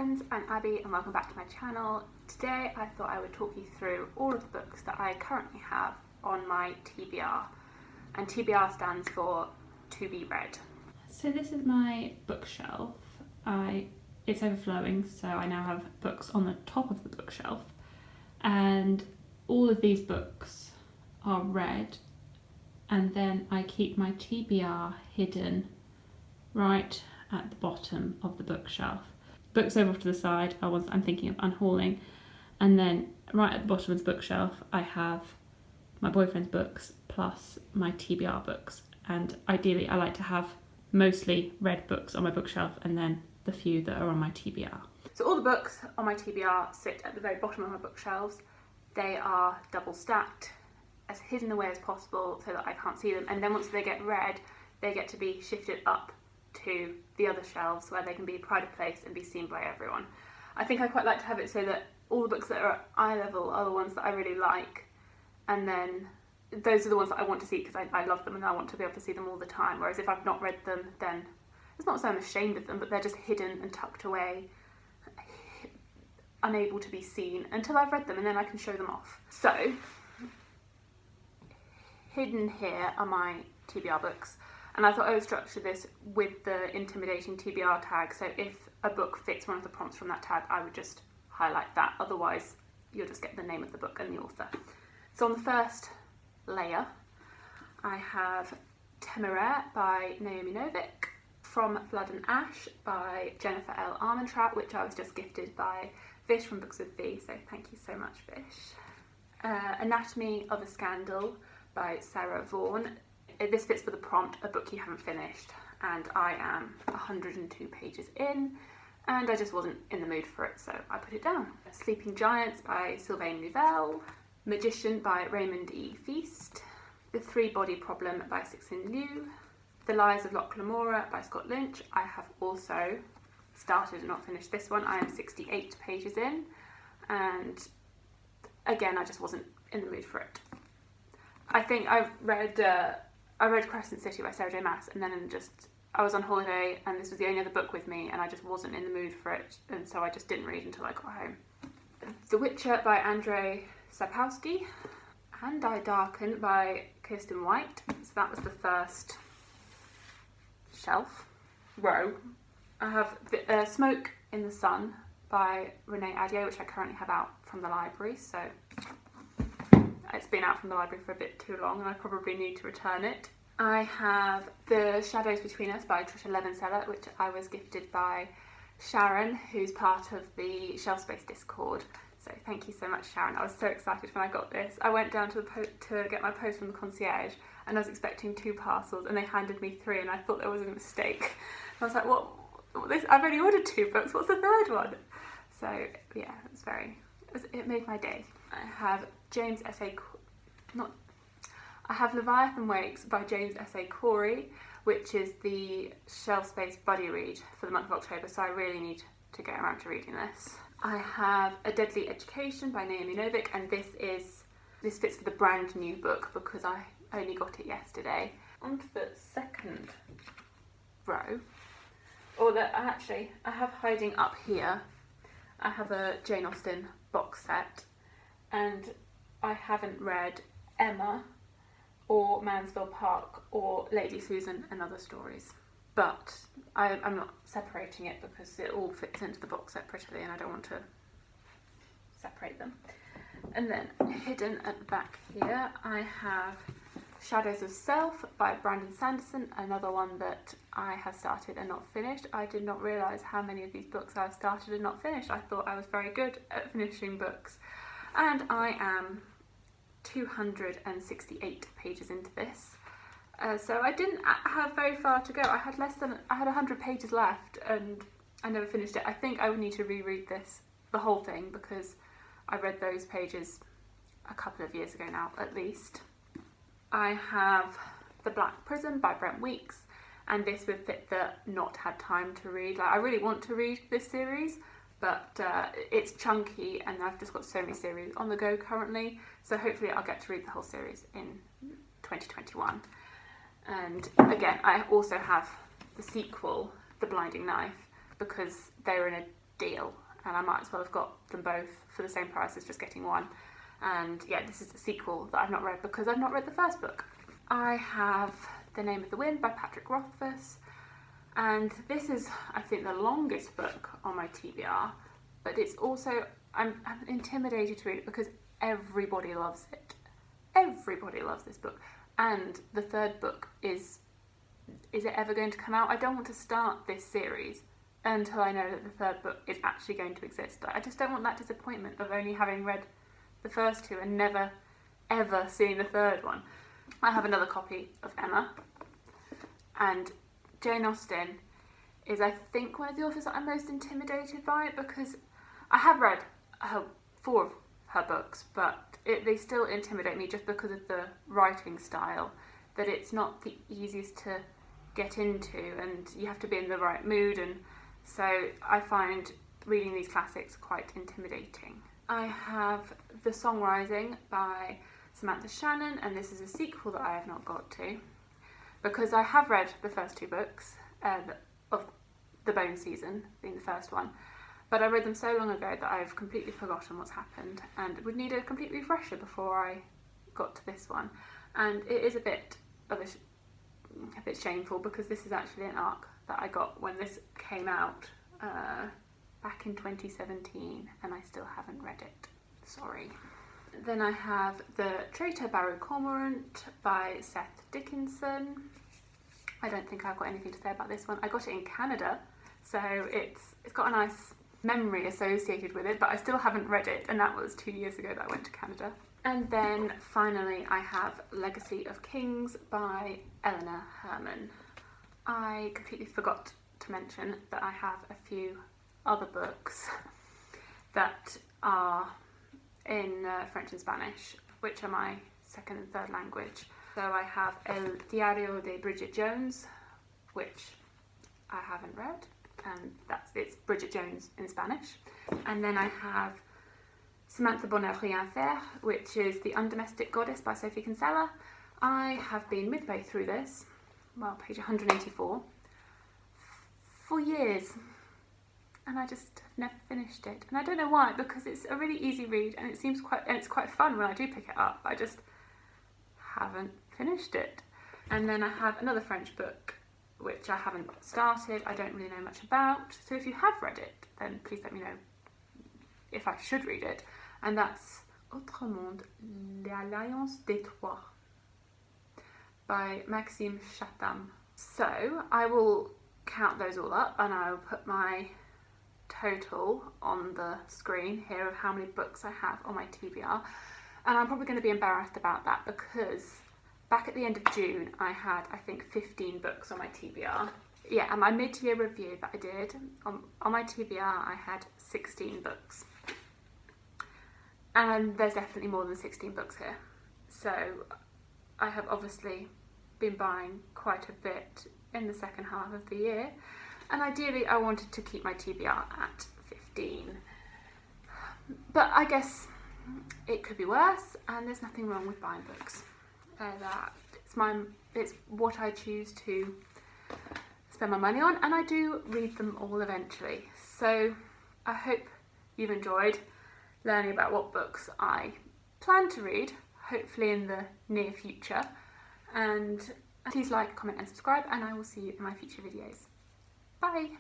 friends, I'm Abby and welcome back to my channel. Today I thought I would talk you through all of the books that I currently have on my TBR, and TBR stands for to be read. So this is my bookshelf. It's overflowing, so I now have books on the top of the bookshelf, and all of these books are read, and then I keep my TBR hidden right at the bottom of the bookshelf. Books over to the side are ones I'm thinking of unhauling, and then right at the bottom of the bookshelf I have my boyfriend's books plus my TBR books, and ideally I like to have mostly read books on my bookshelf and then the few that are on my TBR. So all the books on my TBR sit at the very bottom of my bookshelves. They are double stacked, as hidden away as possible so that I can't see them, and then once they get read they get to be shifted up to the other shelves where they can be pride of place and be seen by everyone. I think I quite like to have it so that all the books that are at eye level are the ones that I really like, and then those are the ones that I want to see because I love them and I want to be able to see them all the time, whereas if I've not read them then it's not so I'm ashamed of them, but they're just hidden and tucked away, unable to be seen until I've read them, and then I can show them off. So hidden here are my TBR books, and I thought I would structure this with the intimidating TBR tag, so if a book fits one of the prompts from that tag I would just highlight that, otherwise you'll just get the name of the book and the author. So on the first layer I have Temeraire by Naomi Novik, From Blood and Ash by Jennifer L. Armentrout, which I was just gifted by Vish from Books with V, so thank you so much Vish. Anatomy of a Scandal by Sarah Vaughan. This fits for the prompt, a book you haven't finished, and I am 102 pages in and I just wasn't in the mood for it, so I put it down. Sleeping Giants by Sylvain Nouvelle, Magician by Raymond E. Feast, The Three-Body Problem by Cixin Liu, The Lies of Locke Lamora by Scott Lynch. I have also started and not finished this one. I am 68 pages in, and again I just wasn't in the mood for it. I think I read Crescent City by Sarah J. Maas, and then I was on holiday and this was the only other book with me and I just wasn't in the mood for it, and so I just didn't read until I got home. The Witcher by Andrzej Sapkowski, And I Darken by Kirsten White. So that was the first row. I have Smoke in the Sun by Renee Adier, which I currently have out from the library, so it's been out from the library for a bit too long and I probably need to return it. I have The Shadows Between Us by Trisha Levenseller, which I was gifted by Sharon, who's part of the Shelf Space Discord. So thank you so much, Sharon. I was so excited when I got this. I went down to get my post from the concierge and I was expecting 2 parcels and they handed me 3 and I thought there was a mistake. I was like, what? I've only ordered 2 books, what's the third one? So yeah, it made my day. I have I have Leviathan Wakes by James S.A. Corey, which is the Shelf Space buddy read for the month of October, so I really need to get around to reading this. I have A Deadly Education by Naomi Novik, and this fits for the brand new book because I only got it yesterday. On to the second row, I have hiding up here, I have a Jane Austen box set, and I haven't read Emma or Mansfield Park or Lady Susan and Other Stories, but I'm not separating it because it all fits into the box set prettily and I don't want to separate them. And then hidden at the back here I have Shadows of Self by Brandon Sanderson, another one that I have started and not finished. I did not realise how many of these books I've started and not finished. I thought I was very good at finishing books, and I am 268 pages into this. So I didn't have very far to go. I had 100 pages left and I never finished it. I think I would need to reread the whole thing, because I read those pages a couple of years ago now at least. I have The Black Prison by Brent Weeks, and this would fit the not had time to read. Like, I really want to read this series, but it's chunky and I've just got so many series on the go currently, so hopefully I'll get to read the whole series in 2021. And again, I also have the sequel, The Blinding Knife, because they're in a deal, and I might as well have got them both for the same price as just getting one. And yeah, this is a sequel that I've not read because I've not read the first book. I have The Name of the Wind by Patrick Rothfuss, and this is, I think, the longest book on my TBR, but it's also, I'm intimidated to read it because everybody loves it. Everybody loves this book, and the third book is it ever going to come out? I don't want to start this series until I know that the third book is actually going to exist. I just don't want that disappointment of only having read the first two and never ever seeing the third one. I have another copy of Emma, and Jane Austen is, I think, one of the authors that I'm most intimidated by, because I have read 4 of her books, but they still intimidate me just because of the writing style, that it's not the easiest to get into and you have to be in the right mood, and so I find reading these classics quite intimidating. I have The Song Rising by Samantha Shannon, and this is a sequel that I have not got to because I have read the first 2 books of The Bone Season, being the first one, but I read them so long ago that I've completely forgotten what's happened and would need a complete refresher before I got to this one. And it is a bit shameful because this is actually an arc that I got when this came out back in 2017, and I still haven't read it. Sorry. Then I have The Traitor Baru Cormorant by Seth Dickinson. I don't think I've got anything to say about this one. I got it in Canada, so it's got a nice memory associated with it, but I still haven't read it, and that was 2 years ago that I went to Canada. And then finally I have Legacy of Kings by Eleanor Herman. I completely forgot to mention that I have a few other books that are in French and Spanish, which are my second and third language. So I have El Diario de Bridget Jones, which I haven't read, and it's Bridget Jones in Spanish. And then I have Samantha Bonheur Rien Faire, which is The Undomestic Goddess by Sophie Kinsella. I have been midway through this, well, page 184, for years, and I just have never finished it. And I don't know why, because it's a really easy read and it's quite fun when I do pick it up. I just haven't finished it. And then I have another French book which I haven't started, I don't really know much about, so if you have read it then please let me know if I should read it, and that's Autrement, l'Alliance des Trois by Maxime Chatham. So I will count those all up and I will put my total on the screen here of how many books I have on my TBR, and I'm probably going to be embarrassed about that because back at the end of June I had, I think, 15 books on my TBR. Yeah, and my mid-year review that I did, on my TBR I had 16 books. And there's definitely more than 16 books here. So I have obviously been buying quite a bit in the second half of the year. And ideally I wanted to keep my TBR at 15. But I guess it could be worse, and there's nothing wrong with buying books. It's what I choose to spend my money on, and I do read them all eventually. So I hope you've enjoyed learning about what books I plan to read, hopefully in the near future. And please like, comment and subscribe, and I will see you in my future videos. Bye!